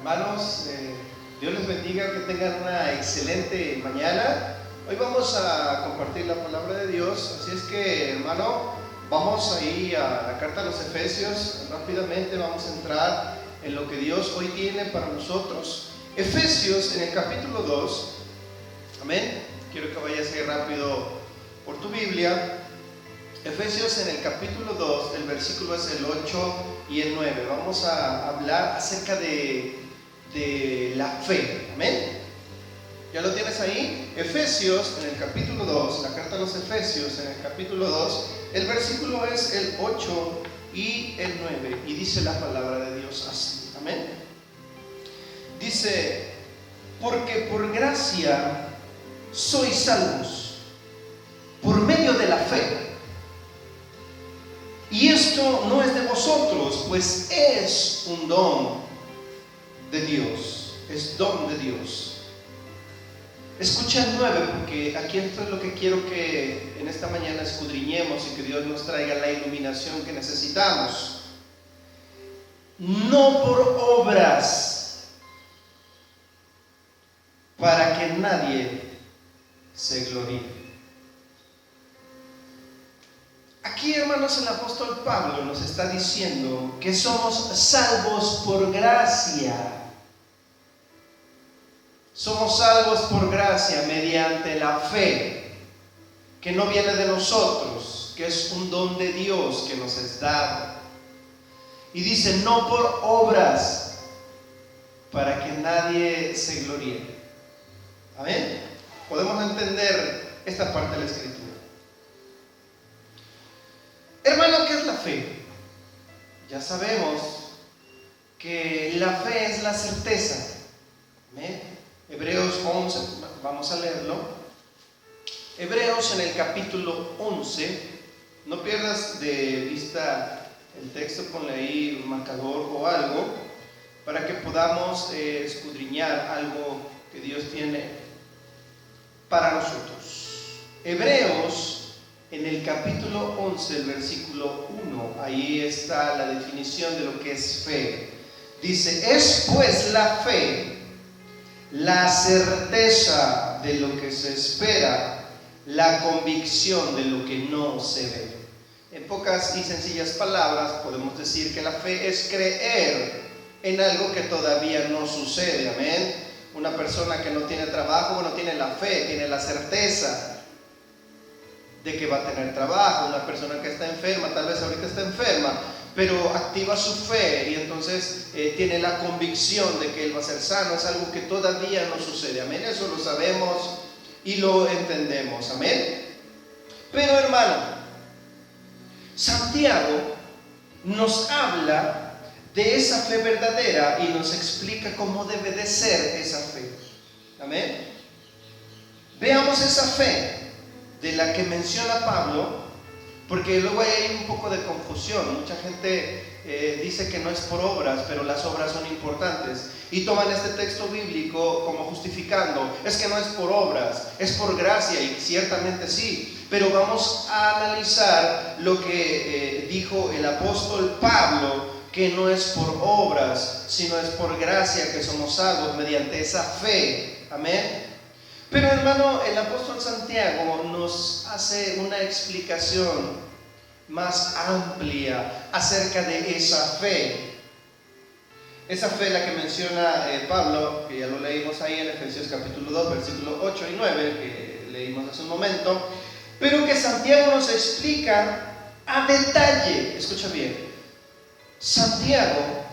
Hermanos, Dios les bendiga, que tengan una excelente mañana. Hoy vamos a compartir la palabra de Dios, así es que, hermano, vamos ahí a la carta a los Efesios. Rápidamente vamos a entrar en lo que Dios hoy tiene para nosotros. Efesios en el capítulo 2, amén. Quiero que vayas ahí rápido por tu Biblia. Efesios en el capítulo 2, el versículo es el 8 y el 9. Vamos a hablar acerca de la fe, amén. ¿Ya lo tienes ahí? Efesios en el capítulo 2, la carta a los Efesios en el capítulo 2, el versículo es el 8 y el 9, y dice la palabra de Dios así, amén. Dice: porque por gracia sois salvos por medio de la fe. Y esto no es de vosotros, pues es un don de Dios, es don de Dios. Escucha el 9, porque aquí esto es lo que quiero que en esta mañana escudriñemos y que Dios nos traiga la iluminación que necesitamos. No por obras, para que nadie se gloríe. Aquí, hermanos, el apóstol Pablo nos está diciendo que somos salvos por gracia. Somos salvos por gracia mediante la fe, que no viene de nosotros, que es un don de Dios que nos es dado. Y dice: no por obras, para que nadie se gloríe. ¿Amén? Podemos entender esta parte de la Escritura. Hermano, ¿qué es la fe? Ya sabemos que la fe es la certeza. ¿Amén? Hebreos 11, vamos a leerlo. Hebreos en el capítulo 11, no pierdas de vista el texto, ponle ahí un marcador o algo, para que podamos escudriñar algo que Dios tiene para nosotros. Hebreos en el capítulo 11, el versículo 1, ahí está la definición de lo que es fe. Dice: es pues la fe la certeza de lo que se espera, la convicción de lo que no se ve. En pocas y sencillas palabras podemos decir que la fe es creer en algo que todavía no sucede, amén. Una persona que no tiene trabajo, no tiene la fe, tiene la certeza de que va a tener trabajo. Una persona que está enferma, tal vez ahorita está enferma, pero activa su fe y entonces tiene la convicción de que él va a ser sano. Es algo que todavía no sucede, amén. Eso lo sabemos y lo entendemos, amén. Pero, hermano, Santiago nos habla de esa fe verdadera y nos explica cómo debe de ser esa fe, amén. Veamos esa fe de la que menciona Pablo, porque luego hay un poco de confusión. Mucha gente dice que no es por obras, pero las obras son importantes, y toman este texto bíblico como justificando: es que no es por obras, es por gracia, y ciertamente sí, pero vamos a analizar lo que dijo el apóstol Pablo, que no es por obras, sino es por gracia que somos salvos mediante esa fe, amén. Pero, hermano, el apóstol Santiago nos hace una explicación más amplia acerca de esa fe. Esa fe la que menciona Pablo, que ya lo leímos ahí en Efesios capítulo 2, versículos 8 y 9, que leímos hace un momento, pero que Santiago nos explica a detalle. Escucha bien, Santiago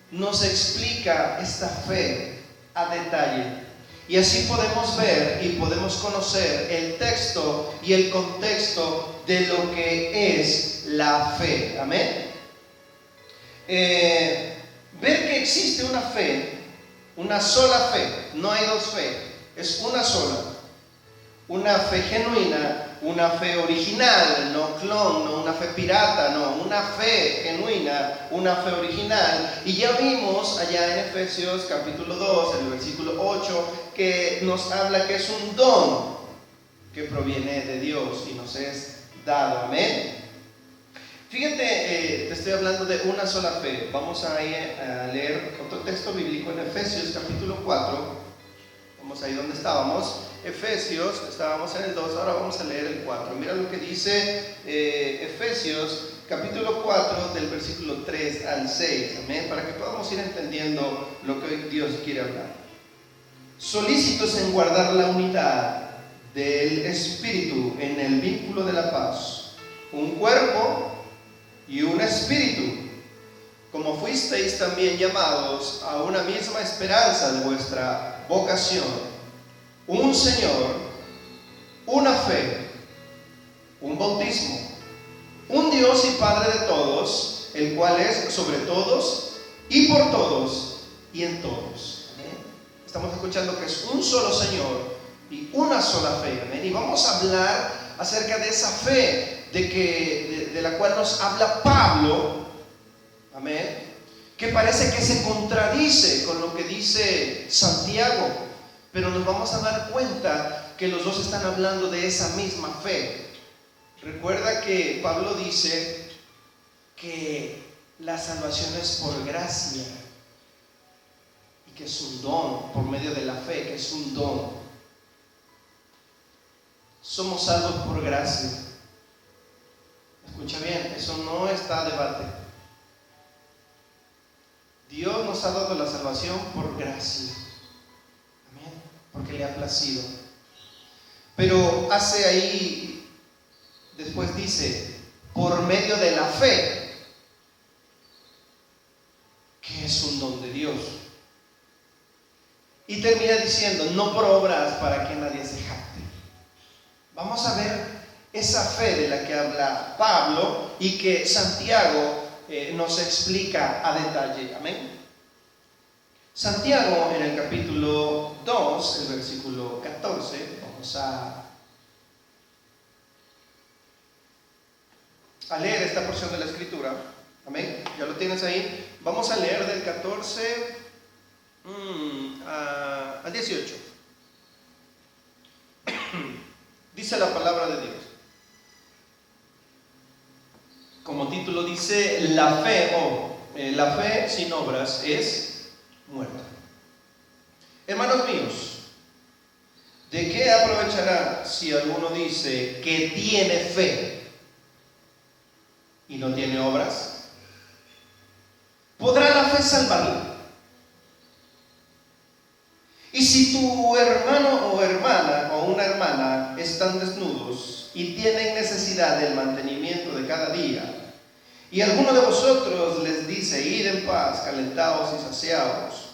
nos explica esta fe a detalle. Y así podemos ver y podemos conocer el texto y el contexto de lo que es la fe, amén. Ver que existe una fe, una sola fe, no hay dos fe, es una sola. Una fe genuina, una fe original, no clon, no una fe pirata, no, una fe genuina, una fe original. Y ya vimos allá en Efesios capítulo 2, en el versículo 8, que nos habla que es un don que proviene de Dios y nos es dado, amén. Fíjate, te estoy hablando de una sola fe. Vamos a ir a leer otro texto bíblico en Efesios capítulo 4. Vamos ahí donde estábamos. Efesios, estábamos en el 2, ahora vamos a leer el 4. Mira lo que dice Efesios capítulo 4 del versículo 3 al 6. Amén, para que podamos ir entendiendo lo que hoy Dios quiere hablar. Solícitos en guardar la unidad del Espíritu en el vínculo de la paz. Un cuerpo y un espíritu, como fuisteis también llamados a una misma esperanza de vuestra vocación, un Señor, una fe, un bautismo, un Dios y Padre de todos, el cual es sobre todos y por todos y en todos. ¿Amén? Estamos escuchando que es un solo Señor y una sola fe. ¿Amén? Y vamos a hablar acerca de esa fe de la cual nos habla Pablo, amén, que parece que se contradice con lo que dice Santiago, pero nos vamos a dar cuenta que los dos están hablando de esa misma fe. Recuerda que Pablo dice que la salvación es por gracia y que es un don por medio de la fe, que es un don. Somos salvos por gracia. Escucha bien, eso no está a debate. Dios nos ha dado la salvación por gracia. Amén, porque le ha placido. Pero hace ahí, después dice, por medio de la fe, que es un don de Dios. Y termina diciendo, no por obras para que nadie se jacte. Vamos a ver esa fe de la que habla Pablo y que Santiago nos explica a detalle. Amén. Santiago en el capítulo 2, el versículo 14, vamos a leer esta porción de la escritura. Amén. ¿Ya lo tienes ahí? Vamos a leer del 14 al 18. Dice la palabra de Dios. Como título dice, la fe sin obras es muerta. Hermanos míos, ¿de qué aprovechará si alguno dice que tiene fe y no tiene obras? ¿Podrá la fe salvarle? Y si tu hermano o hermana o una hermana están desnudos y tienen necesidad del mantenimiento de cada día, y alguno de vosotros les dice, id en paz, calentaos y saciaos,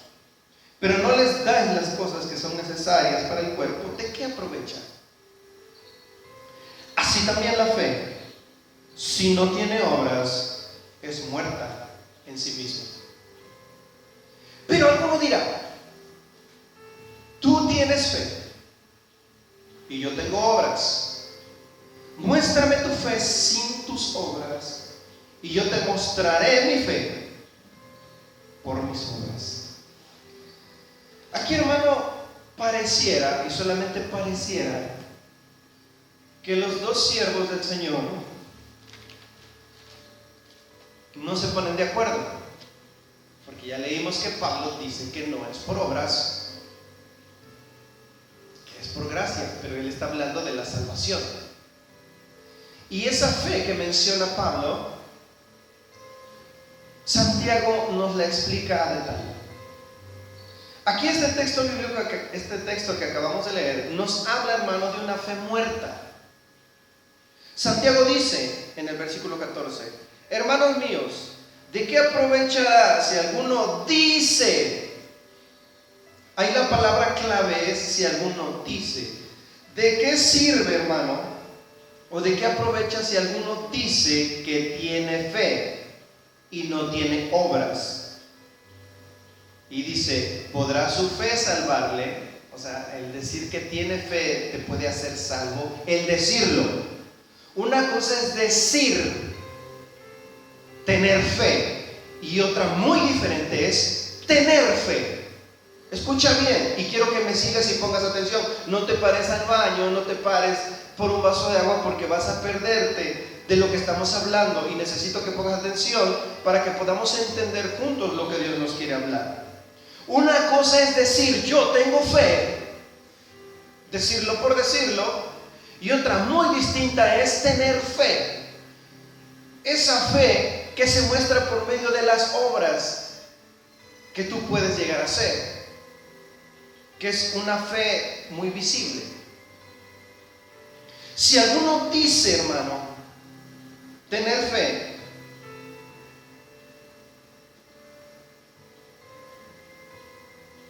pero no les dais las cosas que son necesarias para el cuerpo, ¿de qué aprovecha? Así también la fe, si no tiene obras, es muerta en sí misma. Pero alguno dirá, tú tienes fe y yo tengo obras. Muéstrame tu fe sin tus obras y yo te mostraré mi fe por mis obras. Aquí, hermano, pareciera, y solamente pareciera, que los dos siervos del Señor no se ponen de acuerdo, porque ya leímos que Pablo dice que no es por obras, que es por gracia, pero él está hablando de la salvación. Y esa fe que menciona Pablo, Santiago nos la explica a detalle. Aquí este texto bíblico, este texto que acabamos de leer, nos habla, hermano, de una fe muerta. Santiago dice en el versículo 14, hermanos míos, ¿de qué aprovechará si alguno dice? Ahí la palabra clave es si alguno dice. ¿De qué sirve, hermano? ¿O de qué aprovecha si alguno dice que tiene fe y no tiene obras? Y dice, ¿podrá su fe salvarle? O sea, el decir que tiene fe te puede hacer salvo. El decirlo. Una cosa es decir, tener fe, y otra muy diferente es tener fe. Escucha bien, y quiero que me sigas y pongas atención. No te pares al baño, no te pares por un vaso de agua porque vas a perderte de lo que estamos hablando y necesito que pongas atención para que podamos entender juntos lo que Dios nos quiere hablar. Una cosa es decir, yo tengo fe, decirlo por decirlo, y otra muy distinta es tener fe. Esa fe que se muestra por medio de las obras que tú puedes llegar a hacer, que es una fe muy visible. Si alguno dice, hermano, tener fe,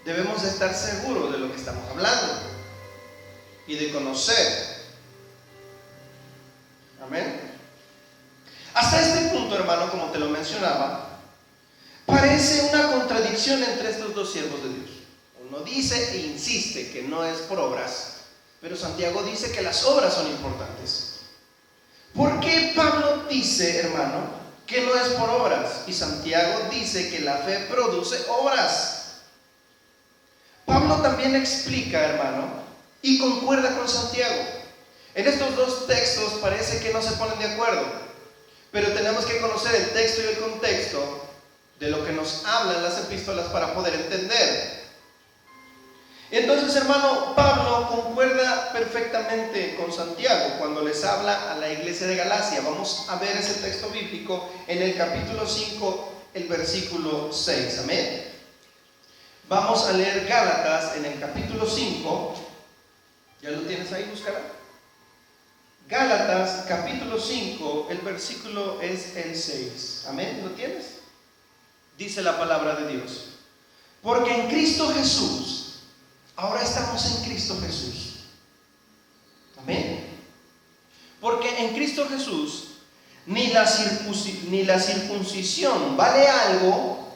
debemos de estar seguros de lo que estamos hablando y de conocer. Amén. Hasta este punto, hermano, como te lo mencionaba, parece una contradicción entre estos dos siervos de Dios. Uno dice e insiste que no es por obras, pero Santiago dice que las obras son importantes. ¿Por qué Pablo dice, hermano, que no es por obras? Y Santiago dice que la fe produce obras. Pablo también explica, hermano, y concuerda con Santiago. En estos dos textos parece que no se ponen de acuerdo, pero tenemos que conocer el texto y el contexto de lo que nos hablan las epístolas para poder entender. Entonces, hermano, Pablo concuerda perfectamente con Santiago cuando les habla a la iglesia de Galacia. Vamos a ver ese texto bíblico en el capítulo 5, el versículo 6. Amén. Vamos a leer Gálatas en el capítulo 5. ¿Ya lo tienes ahí? Búscala. Gálatas capítulo 5, el versículo es el 6. Amén. ¿Lo tienes? Dice la palabra de Dios: porque en Cristo Jesús, ahora estamos en Cristo Jesús. Amén. Porque en Cristo Jesús ni la circuncisión vale algo,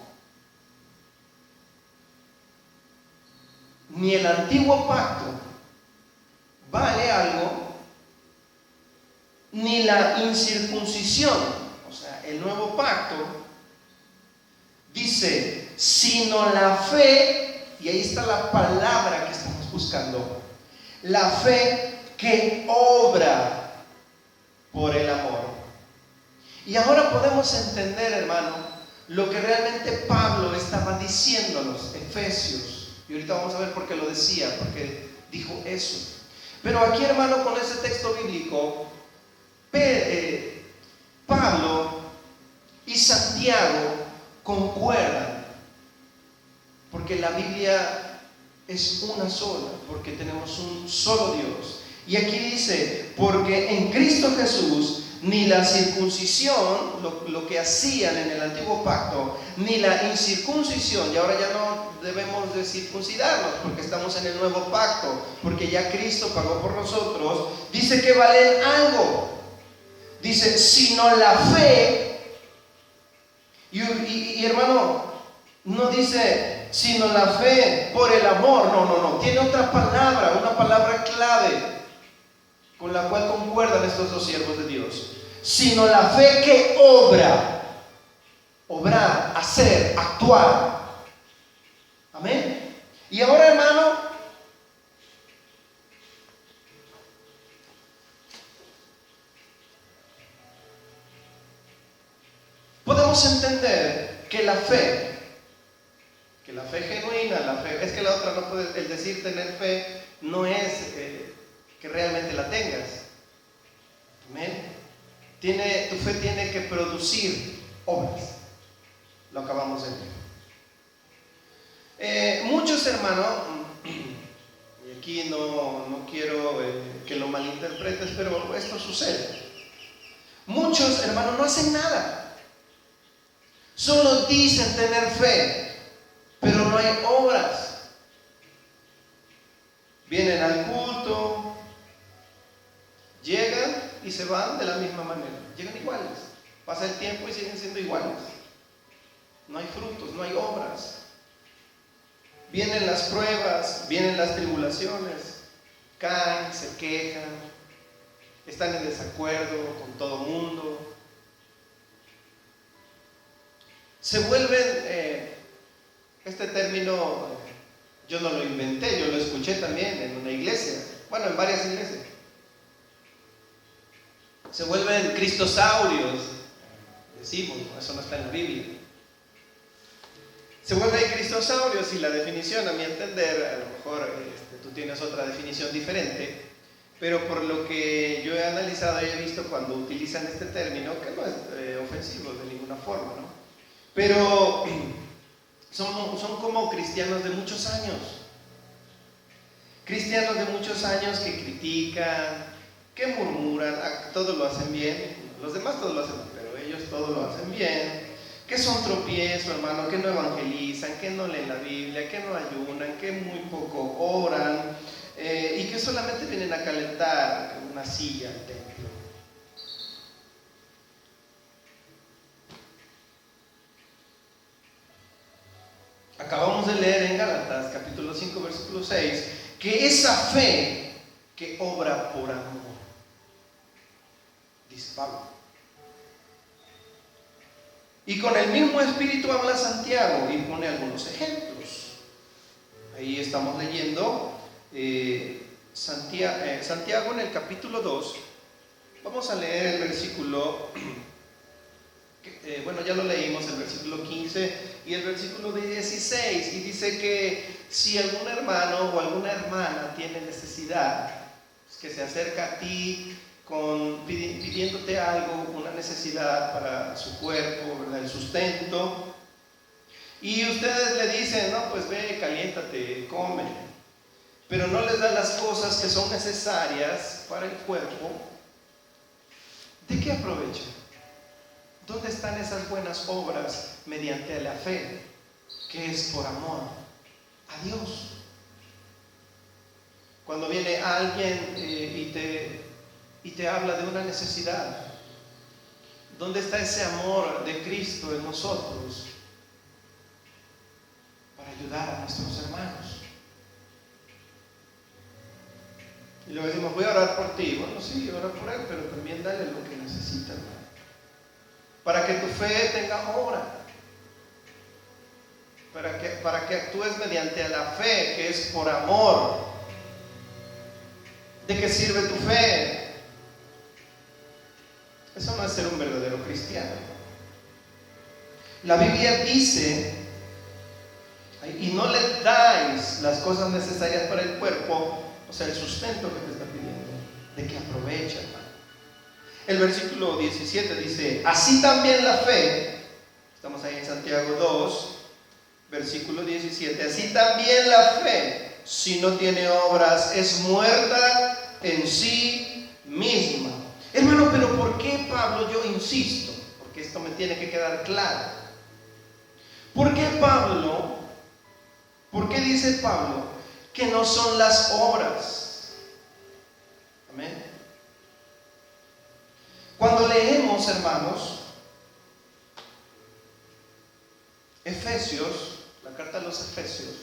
ni el antiguo pacto vale algo, ni la incircuncisión, o sea, el nuevo pacto, dice, sino la fe, y ahí está la palabra que estamos buscando, la fe que obra por el amor. Y ahora podemos entender, hermano, lo que realmente Pablo estaba diciendo a los efesios. Y ahorita vamos a ver por qué lo decía, porque dijo eso. Pero aquí, hermano, con ese texto bíblico, Pablo y Santiago concuerdan, porque la Biblia es una sola, porque tenemos un solo Dios. Y aquí dice, porque en Cristo Jesús ni la circuncisión, lo que hacían en el antiguo pacto, ni la incircuncisión, y ahora ya no debemos de circuncidarnos porque estamos en el nuevo pacto, porque ya Cristo pagó por nosotros, dice que valen algo. Dice, sino la fe, y hermano, no dice, sino la fe por el amor, no, tiene otra palabra, una palabra clave, con la cual concuerdan estos dos siervos de Dios, sino la fe que obra, obrar, hacer, actuar. Amén. Y ahora, hermano, podemos entender que la fe genuina, la fe, es que la otra no puede, el decir tener fe no es que realmente la tengas. Amén. Tu fe tiene que producir obras. Lo acabamos de ver. Muchos, hermanos, y aquí no quiero que lo malinterpretes, pero esto sucede. Muchos, hermanos, no hacen nada. Solo dicen tener fe, pero no hay obras. Vienen al culto, llegan y se van de la misma manera. Llegan iguales. Pasa el tiempo y siguen siendo iguales. No hay frutos, no hay obras. Vienen las pruebas, vienen las tribulaciones, caen, se quejan, están en desacuerdo con todo mundo. Se vuelven, este término yo no lo inventé, yo lo escuché también en una iglesia, bueno, en varias iglesias. se vuelven cristosaurios, decimos, ¿no? Eso no está en la Biblia. Se vuelven cristosaurios y la definición, a mi entender, a lo mejor tú tienes otra definición diferente, pero por lo que yo he analizado y he visto cuando utilizan este término, que no es ofensivo de ninguna forma, ¿no? Pero son como cristianos de muchos años. Cristianos de muchos años que critican, que murmuran, todos lo hacen bien, los demás todos lo hacen bien, pero ellos todos lo hacen bien, que son tropiezo, hermano, que no evangelizan, que no leen la Biblia, que no ayunan, que muy poco oran, y que solamente vienen a calentar una silla al templo. Acabamos de leer en Gálatas capítulo 5 versículo 6 que esa fe que obra por amor, dice Pablo. Y con el mismo espíritu habla Santiago y pone algunos ejemplos. Ahí estamos leyendo Santiago en el capítulo 2. Vamos a leer el versículo, bueno, ya lo leímos, el versículo 15 y el versículo 16. Y dice que si algún hermano o alguna hermana tiene necesidad, pues que se acerca a ti pidiéndote algo, una necesidad para su cuerpo, ¿verdad? El sustento, y ustedes le dicen, no, pues ve, caliéntate, come, pero no les dan las cosas que son necesarias para el cuerpo, ¿de qué aprovechan? ¿Dónde están esas buenas obras mediante la fe, que es por amor a Dios? Cuando viene alguien y te habla de una necesidad, ¿dónde está ese amor de Cristo en nosotros para ayudar a nuestros hermanos? Y luego decimos, voy a orar por ti. Bueno, sí, ora por él, pero también dale lo que necesita, hermano, para que tu fe tenga obra, para que actúes mediante la fe, que es por amor. ¿De qué sirve tu fe? Eso no es ser un verdadero cristiano. La Biblia dice, y no le dais las cosas necesarias para el cuerpo, o sea, el sustento que te está pidiendo, de que aprovecha, hermano. El versículo 17 dice, así también la fe, estamos ahí en Santiago 2, versículo 17, así también la fe, si no tiene obras, es muerta en sí misma. Hermano, pero ¿por qué Pablo? Yo insisto, porque esto me tiene que quedar claro. ¿Por qué Pablo? ¿Por qué dice Pablo que no son las obras? Amén. Cuando leemos, hermanos, Efesios, la carta a los Efesios,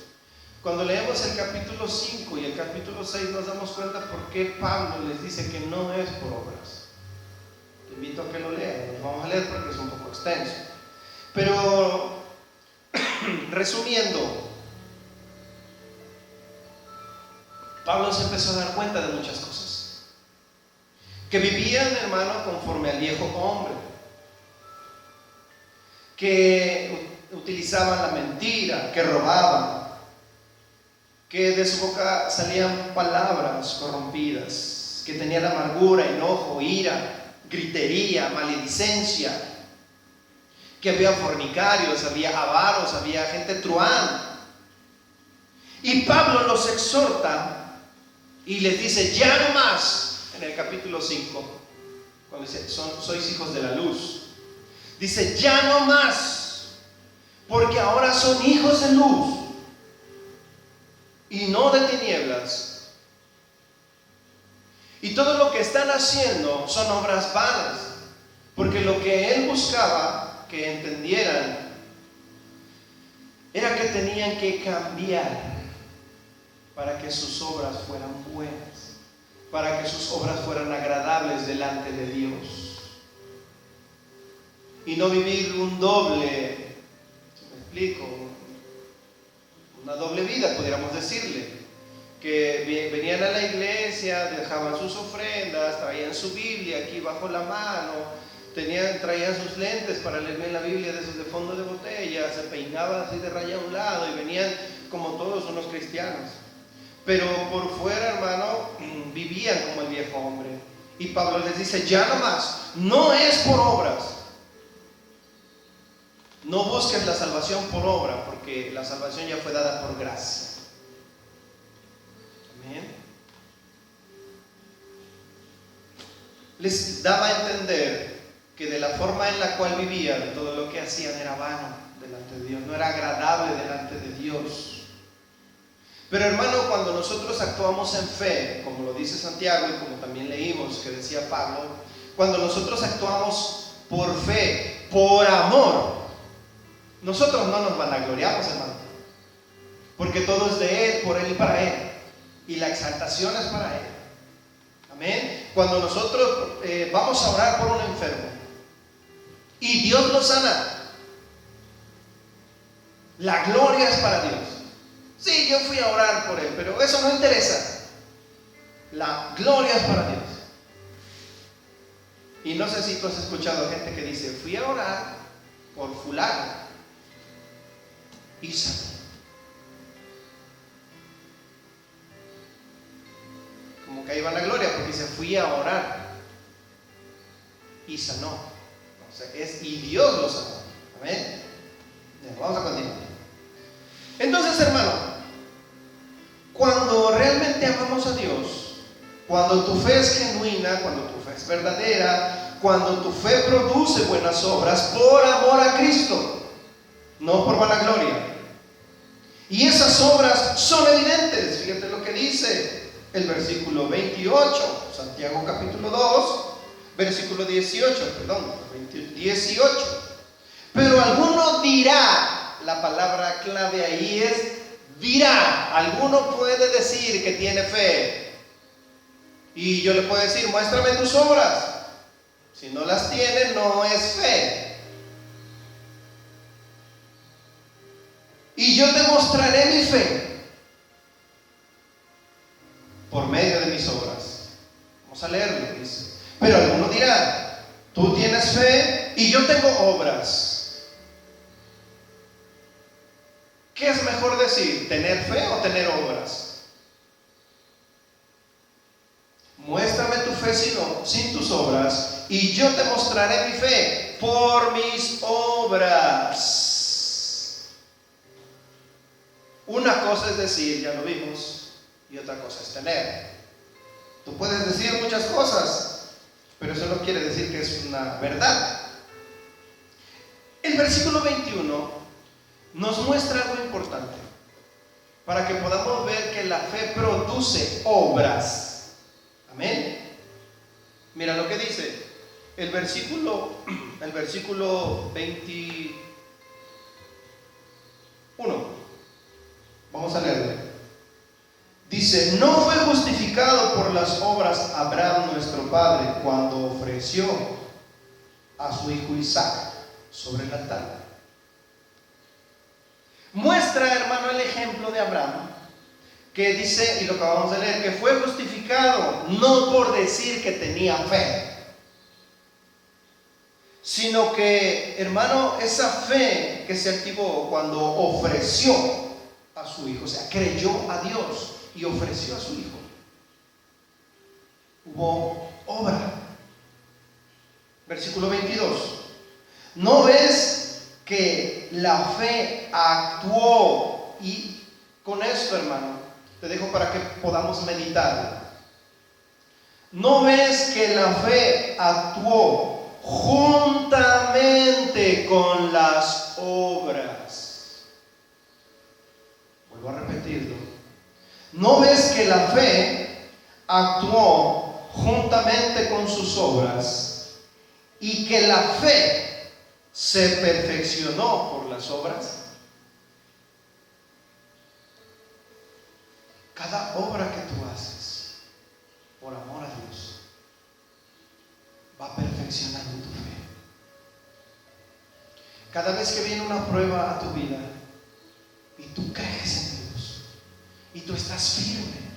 cuando leemos el capítulo 5 y el capítulo 6 nos damos cuenta por qué Pablo les dice que no es por obras. Te invito a que lo lean, lo vamos a leer porque es un poco extenso. Pero, resumiendo, Pablo se empezó a dar cuenta de muchas cosas. Que vivían, hermano, conforme al viejo hombre. Que utilizaban la mentira, que robaban. Que de su boca salían palabras corrompidas. Que tenían amargura, enojo, ira, gritería, maledicencia, que había fornicarios, había avaros, había gente truán. Y Pablo los exhorta y les dice, ya no más, en el capítulo 5, cuando dice, sois hijos de la luz, dice, ya no más, porque ahora son hijos de luz y no de tinieblas. Y todo lo que están haciendo son obras vanas, porque lo que él buscaba que entendieran era que tenían que cambiar para que sus obras fueran buenas, para que sus obras fueran agradables delante de Dios. Y no vivir un doble, si me explico, una doble vida, pudiéramos decirle. que venían a la iglesia, dejaban sus ofrendas, traían su Biblia aquí bajo la mano, traían sus lentes para leer bien la Biblia de esos de fondo de botella, se peinaban así de raya a un lado y venían como todos unos cristianos. Pero por fuera, hermano, vivían como el viejo hombre. Y Pablo les dice, ya no más, no es por obras. No busques la salvación por obra, porque la salvación ya fue dada por gracia. Amén. Les daba a entender que de la forma en la cual vivían, todo lo que hacían era vano delante de Dios, no era agradable delante de Dios. Pero hermano, cuando nosotros actuamos en fe, como lo dice Santiago y como también leímos que decía Pablo, cuando nosotros actuamos por fe, por amor, nosotros no nos vanagloriamos, hermano, porque todo es de Él, por Él y para Él, y la exaltación es para Él. Amén. Cuando nosotros vamos a orar por un enfermo y Dios lo sana, la gloria es para Dios. Sí, yo fui a orar por él, pero eso no interesa. La gloria es para Dios. Y no sé si tú has escuchado gente que dice, fui a orar por fulano y sanó. Como que ahí va la gloria, porque dice, fui a orar y sanó. O sea, y Dios lo sanó. Amén. Bien, vamos a continuar. Entonces, hermano, cuando realmente amamos a Dios, cuando tu fe es genuina, cuando tu fe es verdadera, cuando tu fe produce buenas obras por amor a Cristo, no por vanagloria. Y esas obras son evidentes. Fíjate lo que dice el versículo 28, Santiago capítulo 2, versículo 18, 18. Pero alguno dirá, la palabra clave ahí es dirá. Alguno puede decir que tiene fe y yo le puedo decir, muéstrame tus obras. Si no las tiene, no es fe. Y yo te mostraré mi fe por medio de mis obras. Vamos a leerlo, dice. Pero alguno dirá, tú tienes fe y yo tengo obras. ¿Qué es mejor decir? ¿Tener fe o tener obras? Muéstrame tu fe sin tus obras, y yo te mostraré mi fe por mis obras. Una cosa es decir, ya lo vimos, y otra cosa es tener. Tú puedes decir muchas cosas, pero eso no quiere decir que es una verdad. El versículo 21 nos muestra algo importante para que podamos ver que la fe produce obras. Amén. Mira lo que dice el versículo 21. Vamos a leerlo. Dice, no fue justificado por las obras Abraham nuestro padre cuando ofreció a su hijo Isaac sobre el altar. Muestra, hermano, el ejemplo de Abraham, que dice, y lo acabamos de leer, que fue justificado no por decir que tenía fe, sino que, hermano, esa fe que se activó cuando ofreció a su hijo, o sea, creyó a Dios y ofreció a su hijo. Hubo obra. Versículo 22. ¿No ves que la fe actuó? Y con esto, hermano, te dejo para que podamos meditar. ¿No ves que la fe actuó juntamente con las obras? Vuelvo a repetirlo. ¿No ves que la fe actuó juntamente con sus obras y que la fe se perfeccionó por las obras? Cada obra que tú haces por amor a Dios va perfeccionando tu fe. Cada vez que viene una prueba a tu vida y tú crees en Dios y tú estás firme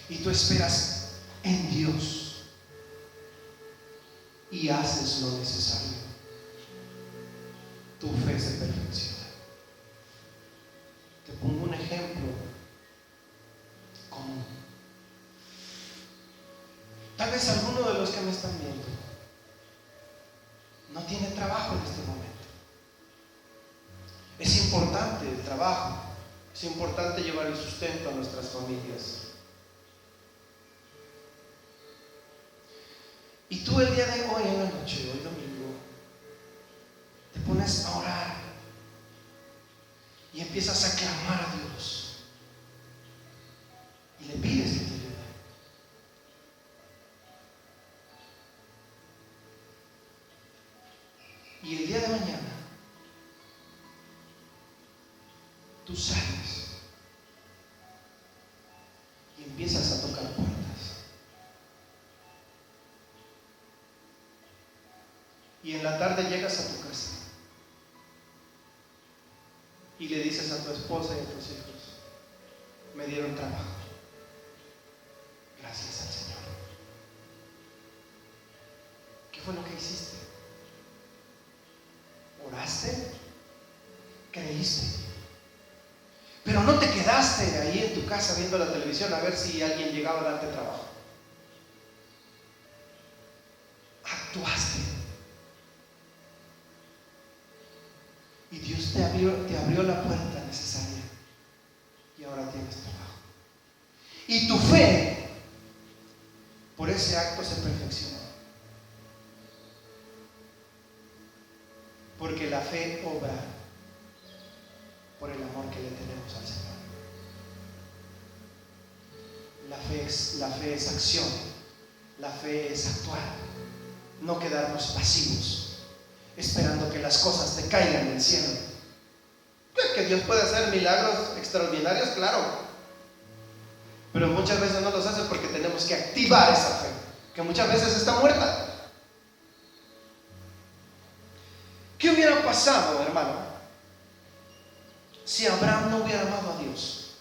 y tú esperas en Dios y haces lo necesario, tu fe se perfecciona. Te pongo un ejemplo común. Tal vez alguno de los que me están viendo no tiene trabajo en este momento. Es importante el trabajo, es importante llevar el sustento a nuestras familias. Y tú el día de hoy, en la noche, hoy domingo, te pones a orar y empiezas a clamar a Dios y le pides que te ayude. Y el día de mañana tú sales y empiezas a tocar puertas. Y en la tarde llegas a tu casa y le dices a tu esposa y a tus hijos: me dieron trabajo, gracias al Señor. ¿Qué fue lo que hiciste? ¿Oraste? ¿Creíste? Pero no te quedaste ahí en tu casa viendo la televisión a ver si alguien llegaba a darte trabajo. Actuaste. Y Dios te abrió la puerta necesaria. Y ahora tienes trabajo. Y tu fe, por ese acto, se perfeccionó. Porque la fe obra por el amor que le tenemos al Señor. La fe es acción. La fe es actuar. No quedarnos pasivos, esperando que las cosas te caigan del cielo. Que Dios puede hacer milagros extraordinarios, claro. Pero muchas veces no los hace porque tenemos que activar esa fe, que muchas veces está muerta. ¿Qué hubiera pasado, hermano, si Abraham no hubiera amado a Dios?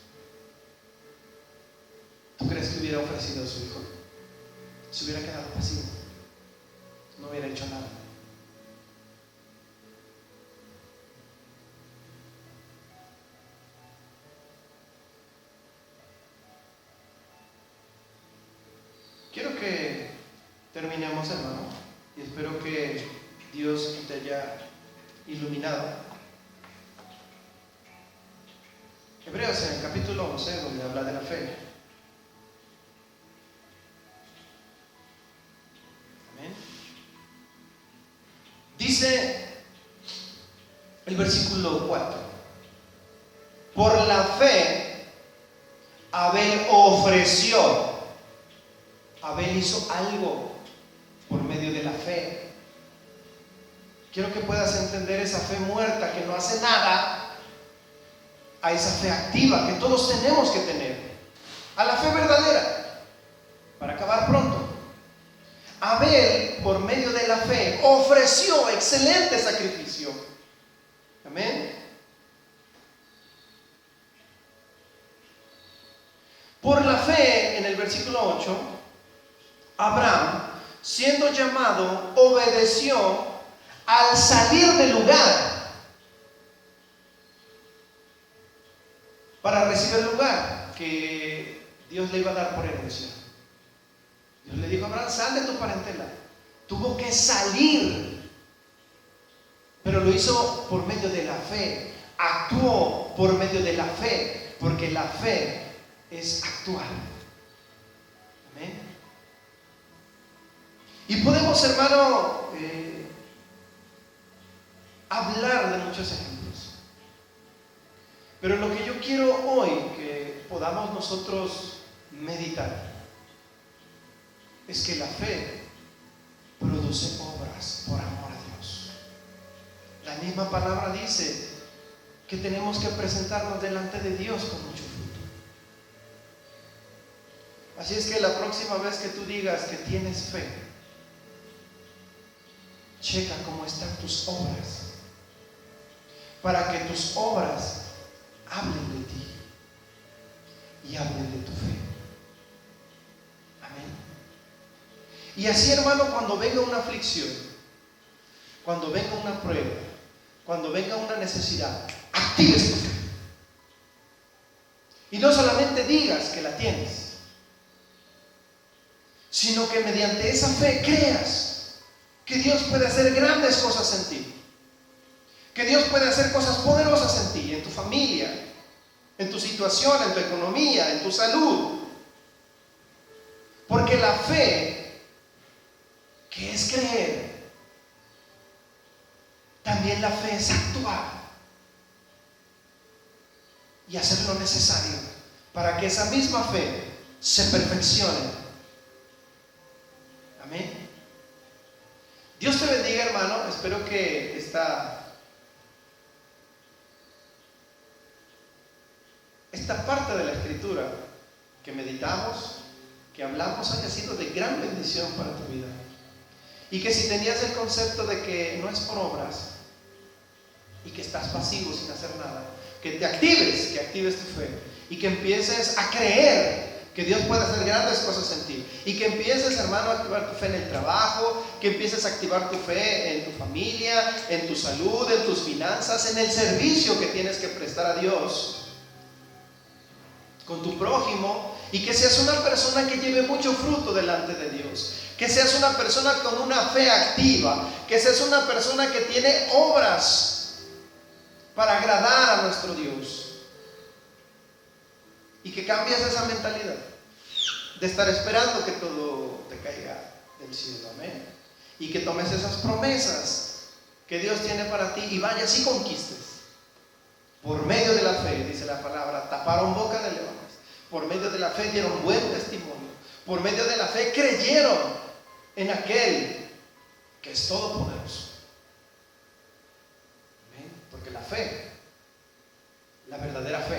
¿Tú crees que hubiera ofrecido a su hijo? Se hubiera quedado pasivo, no hubiera hecho nada. Quiero que terminemos, hermano, y espero que Dios te haya iluminado. Hebreos, en el capítulo 11, donde habla de la fe. Amén. Dice el versículo 4: por la fe Abel ofreció. Abel hizo algo por medio de la fe. Quiero que puedas entender esa fe muerta que no hace nada, a esa fe activa que todos tenemos que tener, a la fe verdadera, para acabar pronto. Abel, por medio de la fe, ofreció excelente sacrificio. Amén. Por la fe, en el versículo 8, Abraham, siendo llamado, obedeció al salir del lugar para recibir el lugar que Dios le iba a dar por herencia. Dios le dijo a Abraham: sal de tu parentela. Tuvo que salir, pero lo hizo por medio de la fe. Actuó por medio de la fe, porque la fe es actuar. Amén. Y podemos, hermano, hablar de muchos ejemplos, pero lo que yo quiero hoy que podamos nosotros meditar es que la fe produce obras por amor a Dios. La misma palabra dice que tenemos que presentarnos delante de Dios con mucho fruto. Así es que la próxima vez que tú digas que tienes fe, checa cómo están tus obras, para que tus obras hablen de ti y hablen de tu fe. Y así, hermano, cuando venga una aflicción, cuando venga una prueba, cuando venga una necesidad, actives tu fe. Y no solamente digas que la tienes, sino que mediante esa fe creas que Dios puede hacer grandes cosas en ti, que Dios puede hacer cosas poderosas en ti, en tu familia, en tu situación, en tu economía, en tu salud. Porque la fe, que es creer, también la fe es actuar y hacer lo necesario para que esa misma fe se perfeccione. Amén. Dios te bendiga, hermano. Espero que esta parte de la escritura que meditamos, que hablamos, haya sido de gran bendición para tu vida. Y que si tenías el concepto de que no es por obras y que estás pasivo sin hacer nada, que te actives, que actives tu fe y que empieces a creer que Dios puede hacer grandes cosas en ti, y que empieces, hermano, a activar tu fe en el trabajo, que empieces a activar tu fe en tu familia, en tu salud, en tus finanzas, en el servicio que tienes que prestar a Dios con tu prójimo, y que seas una persona que lleve mucho fruto delante de Dios, que seas una persona con una fe activa, que seas una persona que tiene obras para agradar a nuestro Dios, y que cambies esa mentalidad de estar esperando que todo te caiga del cielo. Amén. Y que tomes esas promesas que Dios tiene para ti y vayas y conquistes. Por medio de la fe, dice la palabra, taparon boca de leones. Por medio de la fe dieron buen testimonio. Por medio de la fe creyeron en aquel que es todopoderoso. Amén. Porque la fe, la verdadera fe,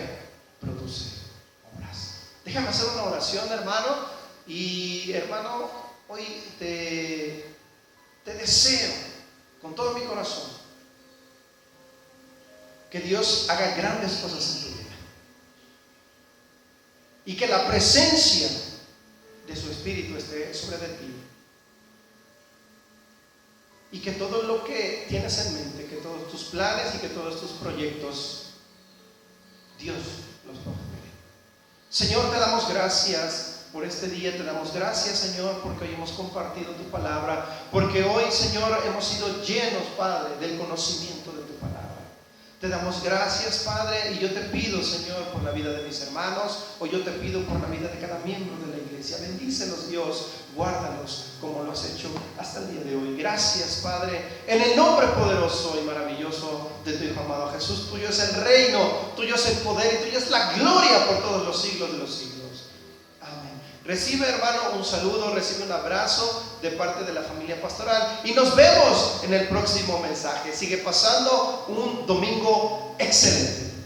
produce obras. Déjame hacer una oración, hermano. Y hermano, hoy te deseo con todo mi corazón que Dios haga grandes cosas en tu vida, y que la presencia de su Espíritu esté sobre de ti, y que todo lo que tienes en mente, que todos tus planes y que todos tus proyectos, Dios los prospere. Señor, te damos gracias por este día, te damos gracias, Señor, porque hoy hemos compartido tu palabra, porque hoy, Señor, hemos sido llenos, Padre, del conocimiento de tu palabra. Te damos gracias, Padre, y yo te pido, Señor, por la vida de mis hermanos, o yo te pido por la vida de cada miembro de la iglesia. Bendícelos, Dios, guárdalos como lo has hecho hasta el día de hoy. Gracias, Padre, en el nombre poderoso y maravilloso de tu Hijo amado Jesús. Tuyo es el reino, tuyo es el poder y tuya es la gloria por todos los siglos de los siglos. Amén. Recibe, hermano, un saludo, recibe un abrazo de parte de la familia pastoral y nos vemos en el próximo mensaje. Sigue pasando un domingo excelente.